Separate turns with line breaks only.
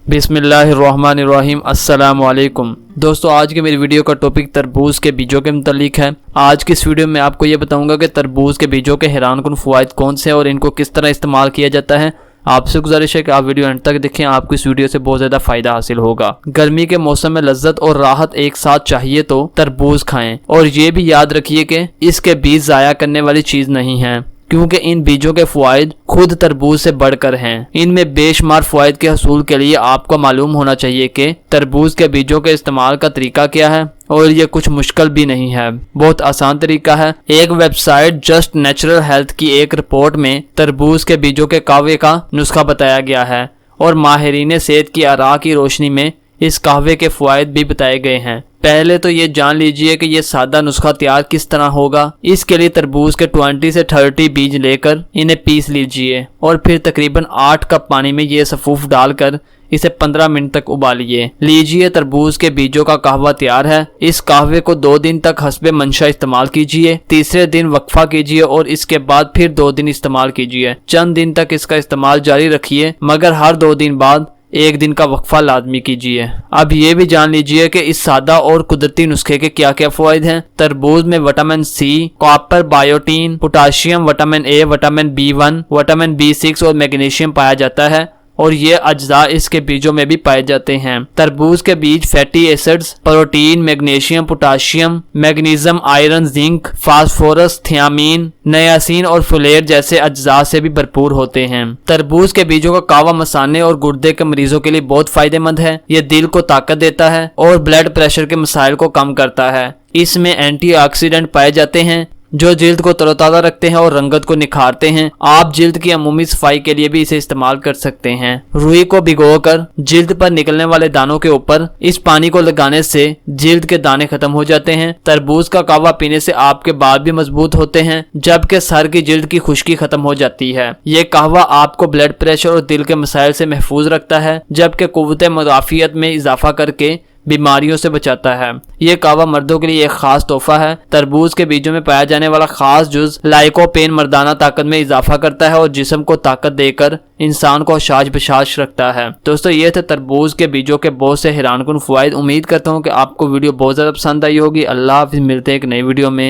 बिस्मिल्लाहिर्रहमानिर्रहीम। अस्सलाम वालेकुम दोस्तों, आज की मेरी वीडियो का टॉपिक तरबूज के बीजों के मुतालिक है। आज की इस वीडियो में आपको ये बताऊंगा कि तरबूज के बीजों के हैरानकुन फ़वाइद कौन से हैं और इनको किस तरह इस्तेमाल किया जाता है। आपसे गुजारिश है कि आप वीडियो अंत तक देखें, आपको इस वीडियो से बहुत ज़्यादा फ़ायदा हासिल होगा। गर्मी के मौसम में लज्जत और राहत एक साथ चाहिए तो तरबूज खाएं, और ये भी याद रखिए कि इसके बीज ज़ाया करने वाली चीज़ नहीं है, क्योंकि इन बीजों के फ़वाइद खुद तरबूज से बढ़कर हैं। इनमें बेशुमार फ़वाइद के हसूल के लिए आपको मालूम होना चाहिए कि तरबूज के बीजों के इस्तेमाल का तरीका क्या है, और ये कुछ मुश्किल भी नहीं है, बहुत आसान तरीका है। एक वेबसाइट जस्ट नेचुरल हेल्थ की एक रिपोर्ट में तरबूज के बीजों के कहवे का नुस्खा बताया गया है, और माहिरीन सेहत की आरा की रोशनी में इस कहवे के फ़वाइद भी बताए गए हैं। पहले तो ये जान लीजिए कि ये सादा नुस्खा तैयार किस तरह होगा। इसके लिए तरबूज के 20 से 30 बीज लेकर इन्हें पीस लीजिए, और फिर तकरीबन 8 कप पानी में ये सफूफ डालकर इसे 15 मिनट तक उबालिए। लीजिए, तरबूज के बीजों का कहवा तैयार है। इस कहवे को 2 दिन तक हस्बे मंशा इस्तेमाल कीजिए। तीसरे दिन वक्फा कीजिए और इसके बाद फिर 2 दिन इस्तेमाल कीजिए। चंद दिन तक इसका इस्तेमाल जारी रखिए, मगर हर 2 दिन बाद 1 दिन का वक्फा लाजमी कीजिए। अब ये भी जान लीजिए कि इस सादा और कुदरती नुस्खे के क्या क्या फ़वाइद हैं। तरबूज में vitamin C, copper, biotin, potassium, vitamin A, vitamin B1, vitamin B6 और मैग्नीशियम पाया जाता है, और ये अज्जा इसके बीजों में भी पाए जाते हैं। तरबूज के बीज fatty acids, protein, magnesium, potassium, magnesium, iron, zinc, phosphorus, thiamine, niacin और फोलेट जैसे अज्जा से भी भरपूर होते हैं। तरबूज के बीजों का कहवा मसाने और गुर्दे के मरीजों के लिए बहुत फायदेमंद है। ये दिल को ताकत देता है और ब्लड प्रेशर के मसाइल को कम करता है। इसमें एंटीऑक्सीडेंट पाए जाते हैं जो जिल्द को तरोताज़ा रखते हैं और रंगत को निखारते हैं। आप जिल्द की अमूमी सफाई के लिए भी इसे इस्तेमाल कर सकते हैं। रुई को भिगोकर जिल्द पर निकलने वाले दानों के ऊपर इस पानी को लगाने से जिल्द के दाने खत्म हो जाते हैं। तरबूज का कहवा पीने से आपके बाल भी मजबूत होते हैं, जबकि सर की जिल्द की खुश्की खत्म हो जाती है। ये कहवा आपको ब्लड प्रेशर और दिल के मसाइल से महफूज रखता है, जबकि कुव्वत मुदाफ़ियत में इजाफा करके बीमारियों से बचाता है। ये कहवा मर्दों के लिए एक खास तोहफा है। तरबूज के बीजों में पाया जाने वाला खास जुज लाइकोपेन मर्दाना ताकत में इजाफा करता है और जिस्म को ताकत देकर इंसान को शाज बशाश रखता है। दोस्तों, ये थे तरबूज के बीजों के बहुत से हैरानकुन फ़वाइद। उम्मीद करता हूँ कि आपको वीडियो बहुत ज़्यादा पसंद आई होगी। अल्लाह हाफ़िज़, मिलते हैं एक नई वीडियो में।